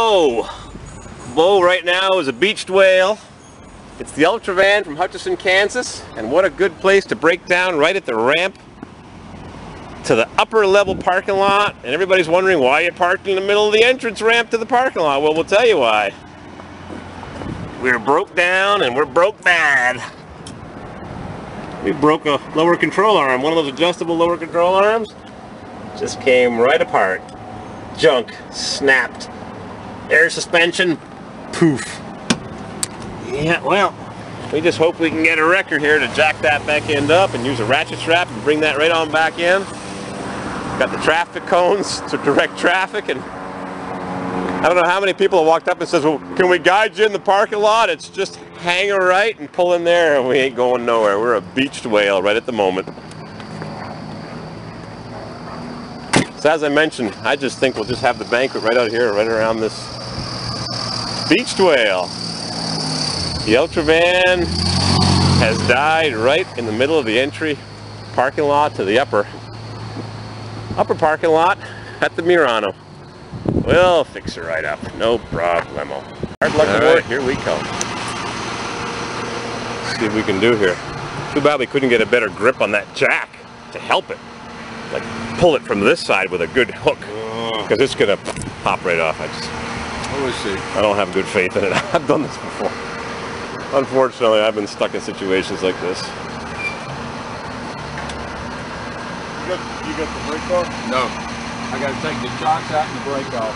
Whoa! Below right now is a beached whale. It's the Ultravan from Hutchinson, Kansas, and what a good place to break down right at the ramp to the upper level parking lot. And everybody's wondering why you parked in the middle of the entrance ramp to the parking lot. Well, we'll tell you why. We're broke down and we're broke bad. We broke a lower control arm, one of those adjustable lower control arms. Just came right apart. Junk, snapped. Air suspension, poof. Yeah, well, we just hope we can get a wrecker here to jack that back end up and use a ratchet strap and bring that right on back in. Got the traffic cones to direct traffic, and I don't know how many people have walked up and says, well, can we guide you in the parking lot? It's just hang a right and pull in there, and we ain't going nowhere. We're a beached whale right at the moment. So as I mentioned, I just think we'll just have the banquet right out here, right around this beached whale. The Ultravan has died right in the middle of the entry parking lot to the upper parking lot at the Murano. We'll fix her right up, no problemo. Hard luck aboard, here we come. Let's see what we can do here. Too bad we couldn't get a better grip on that jack to help it. Like pull it from this side with a good hook, because it's gonna pop right off. I don't have good faith in it. I've done this before. Unfortunately, I've been stuck in situations like this. You got the brake off? No. I got to take the shocks out and the brake off.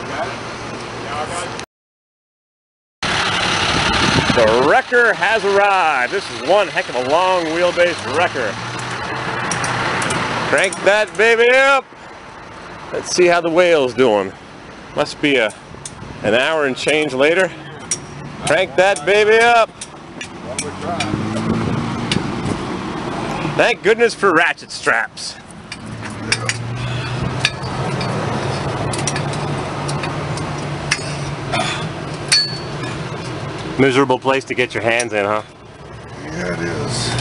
You got it? Yeah, I got it. The wrecker has arrived. This is one heck of a long wheelbase wrecker. Crank that baby up. Let's see how the whale's doing. Must be an hour and change later. Crank that baby up. Thank goodness for ratchet straps. Miserable place to get your hands in, huh? Yeah, it is.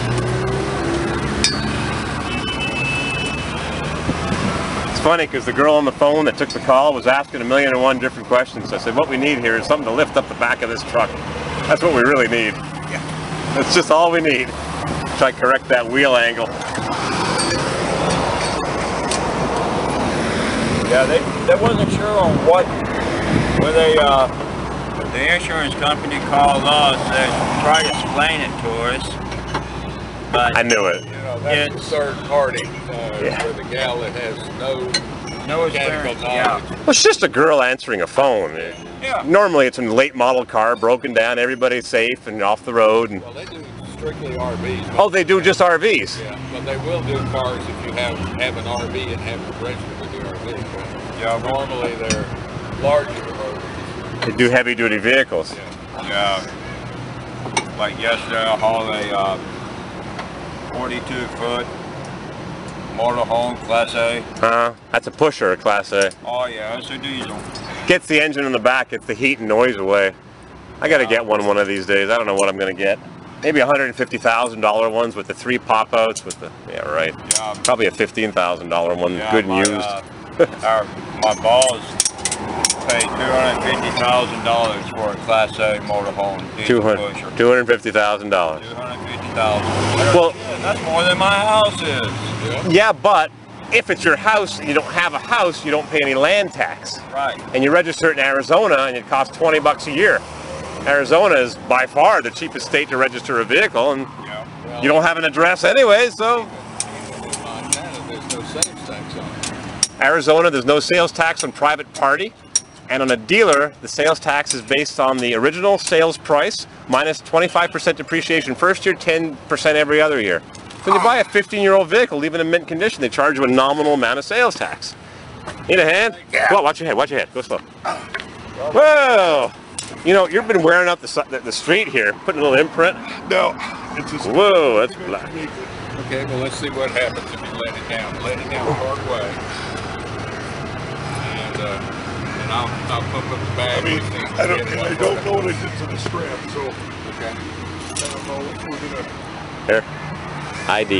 It's funny because the girl on the phone that took the call was asking 1,000,001 different questions. I said, what we need here is something to lift up the back of this truck. That's what we really need. Yeah. That's just all we need. Try to correct that wheel angle. Yeah, they wasn't sure on what, when they, the insurance company called us, they tried to explain it to us. But I knew it. You know, that's the third party, where the gal that has no mechanical knowledge. Yeah. Well, it's just a girl answering a phone. Yeah. Normally it's a late model car, broken down, everybody's safe and off the road. And Well, they do strictly RVs. oh, they do just RVs? Yeah, but they will do cars if you have an RV and have it registered with the RV. But yeah, normally they're larger RVs. They do heavy duty vehicles. Yeah. Like yesterday I hauled a 42-foot motorhome, Class A. That's a pusher, a Class A. Oh yeah, it's a diesel. Gets the engine in the back, gets the heat and noise away. I gotta get one of these days. I don't know what I'm gonna get. Maybe $150,000 ones with the 3 pop-outs with the, yeah, right. Yeah. Probably a $15,000 one, Yeah, good and my, used. My boss paid $250,000 for a Class A motorhome diesel pusher. $250,000. $250,000. Well, that's more than my house is. Yeah, but if it's your house and you don't have a house, you don't pay any land tax. Right. And you register it in Arizona and it costs $20 a year. Arizona is by far the cheapest state to register a vehicle, and you don't have an address anyway, so. Montana, there's no sales tax on it. Arizona, there's no sales tax on private party, and on a dealer, the sales tax is based on the original sales price minus 25% depreciation first year, 10% every other year. So when you buy a 15-year-old vehicle, even in mint condition, they charge you a nominal amount of sales tax. Need a hand? Yeah. Go on, watch your head, go slow. Whoa! You know, you've been wearing out the street here, putting a little imprint. No, it's just. Whoa, that's black. Okay, well, let's see what happens if you let it down. Let it down the hard way. And I'll pump up the bag. I don't know what I did to the strap, so. Okay. I don't know what we're gonna. Here. ID.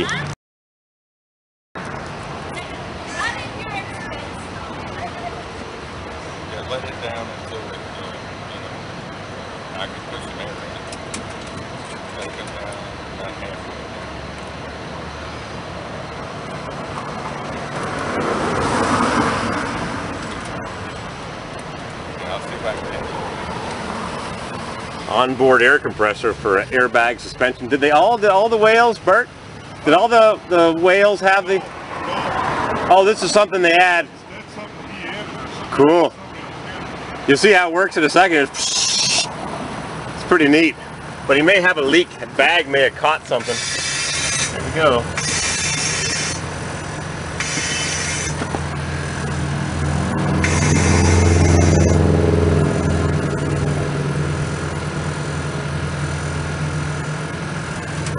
let it down until it, I can put some air in it. Let it come down, about halfway down. Yeah, I'll see if I can. Onboard air compressor for airbag suspension. Did they all the whales, Bert? Did all the whales have the? Oh, this is something they add. Cool. You'll see how it works in a second. It's pretty neat. But he may have a leak. A bag may have caught something. There we go.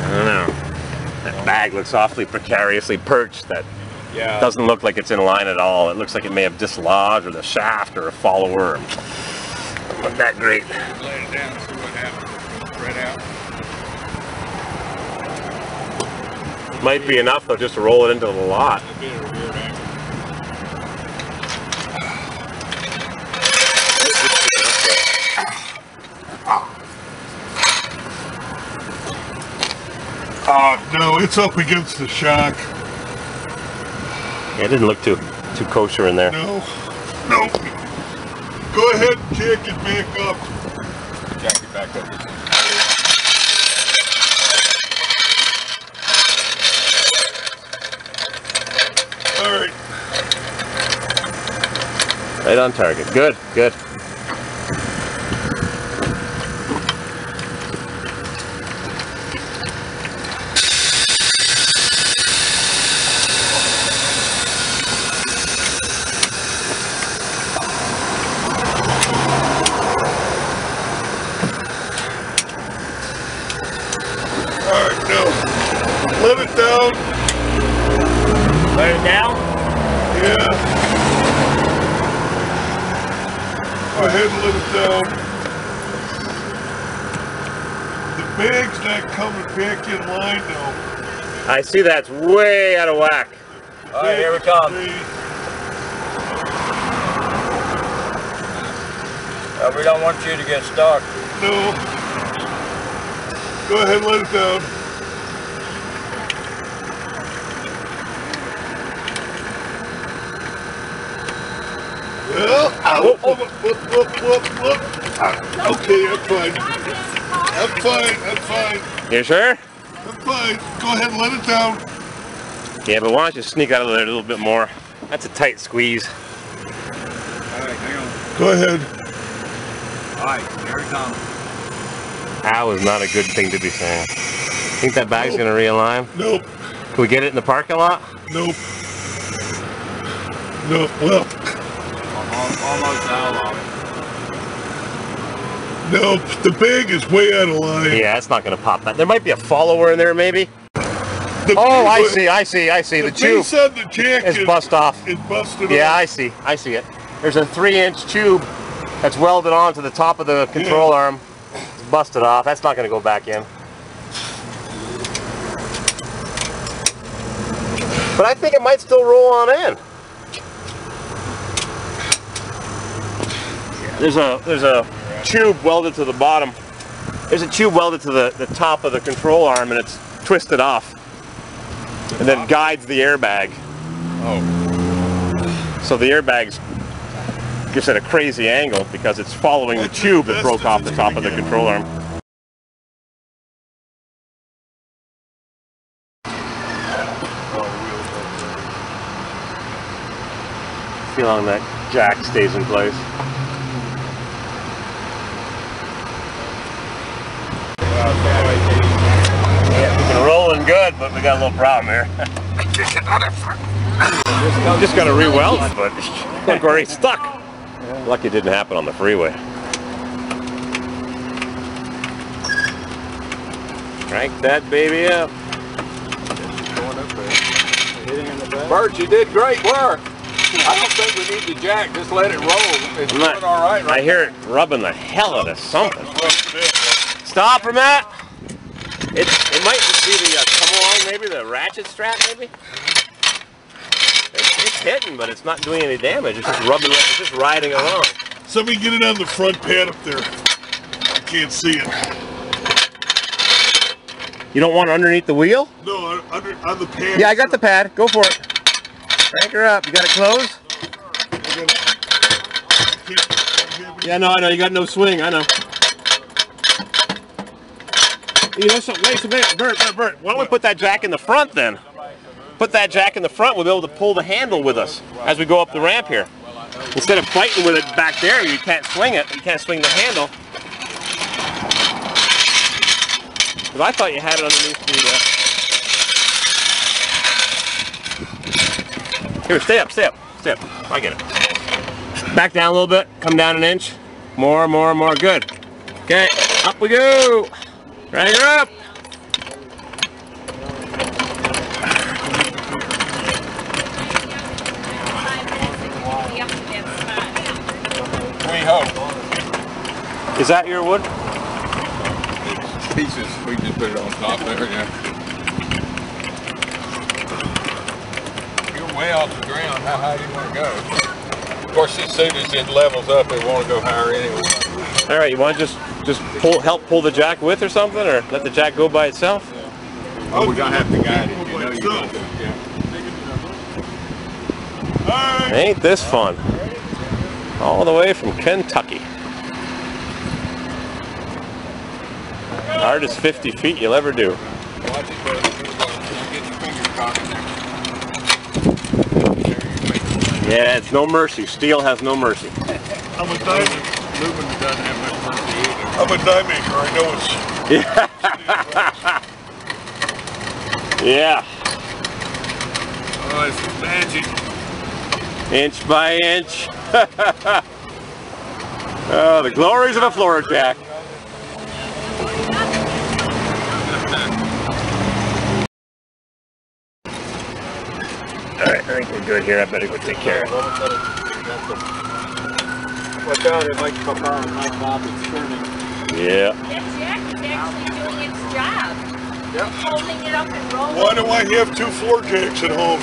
I don't know. That bag looks awfully precariously perched. That doesn't look like it's in line at all. It looks like it may have dislodged, or the shaft, or a follower. Not that great. Lay it down and see what happens. Spread out. Might be enough though, just to roll it into the lot. A bit of a weird angle. No, it's up against the shock. Yeah, it didn't look too kosher in there. No. Go ahead and jack it back up. Jack it back up. All right. Right on target. Good, good. Let it down. Let it down? Yeah. Go ahead and let it down. The bag's not coming back in line now. I see that's way out of whack. All right, here we come. We don't want you to get stuck. No. Go ahead and let it down. Well, whoop. Okay, I'm fine. You sure? I'm fine. Go ahead and let it down. Yeah, but why don't you sneak out of there a little bit more? That's a tight squeeze. All right, hang on. Go ahead. All right, here it comes. That was not a good thing to be saying. Think that bag's gonna realign? Nope. Can we get it in the parking lot? Nope. No, well. Almost out of it. Nope, the bag is way out of line. Yeah, it's not gonna pop that. There might be a follower in there, maybe. Oh, I see. The tube base on the jack is bust off. It's busted Yeah, off. I see it. There's a 3-inch tube that's welded onto the top of the control arm. It's busted off. That's not gonna go back in. But I think it might still roll on in. There's a tube welded to the bottom. There's a tube welded to the top of the control arm, and it's twisted off. And then guides the airbag. Oh. So the airbag gives it a crazy angle because it's following the tube that broke off the top of the control arm. See how long that jack stays in place. Yeah, we've been rolling good, but we got a little problem here. Just got to re-weld, but look where he's stuck. Lucky it didn't happen on the freeway. Crank that baby up. Bert, you did great work. I don't think we need the jack. Just let it roll. It's doing all right. I hear it rubbing the hell out of something. Stop from that. It might just be the come along, maybe the ratchet strap, maybe. It's hitting, but it's not doing any damage. It's just rubbing. It's just riding along. Somebody get it on the front pad up there. I can't see it. You don't want it underneath the wheel? No, on the pad. Yeah, I got the pad. Go for it. Crank her up. You got it closed? Yeah, no, I know. You got no swing. I know. You know something? Wait a minute. Bert. Why don't we put that jack in the front then? Put that jack in the front. We'll be able to pull the handle with us as we go up the ramp here. Instead of fighting with it back there, you can't swing it. You can't swing the handle. Because I thought you had it underneath the... Here, stay up. I get it. Back down a little bit. Come down an inch. More. Good. Okay, up we go. Crank her up. We hope. Is that your wood? It's pieces. We just put it on top there, yeah. You're way off the ground. How high do you want to go? Of course, as soon as it levels up, it won't go higher anyway. All right, you want to just help pull the jack with or something, or let the jack go by itself? Yeah. Oh, we're gonna have to guide it. You know you're gonna do it. Yeah. Ain't this fun? All the way from Kentucky. Hardest 50 feet you'll ever do. Watch it, buddy. Get your fingers caught in there. Yeah, it's no mercy. Steel has no mercy. I'm a die Movement doesn't have much mercy either. I'm a die maker. I know it's... Yeah. Oh, it's magic. Inch by inch. Oh, the glories of a floor jack. Alright, I think we're good here. I better go take care of it. Watch out, it might come out and knock off its turning. Yeah. That jack is actually doing its job. Yep. Holding it up and rolling. Why do I have 2 floor jacks at home?